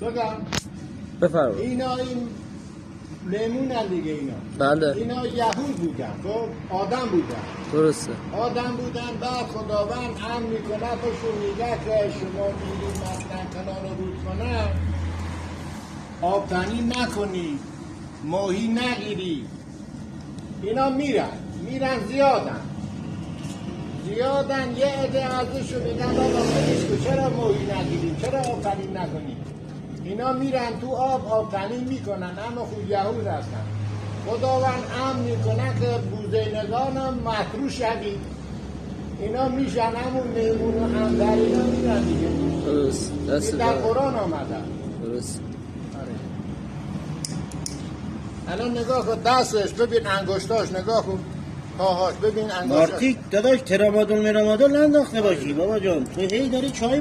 بگم بفرمایید. اینا این میمونن دیگه اینا. بله. اینا یهود بودن، خب آدم بودن. درسته. آدم بودن، بعد خداوند امر میکنه بهشون میگه که شما میرید مثلا کنار رودخانه آب تنی نکنید، ماهی نگیرید. اینا میرن زیادن یه عده ازشون میگن بابا خودش چرا ماهی نگیریم، چرا آب تنی نکنیم. اینا میرن تو آب تنی میکنن، اما خود یهود هستن. خداوند امر میکنه که بوزینگان هم مطروح شوید. اینا میشن همون میمون و همدر اینا میرن دیگه. درست. دست در قرآن آمده. درست. الان نگاه کن دستش، ببین انگشتاش، نگاه کن پاهاش، ببین انگشتاش. مارتیک داداش ترامادول مرامادول ننداخته باشی بابا جان، تو هی داری چای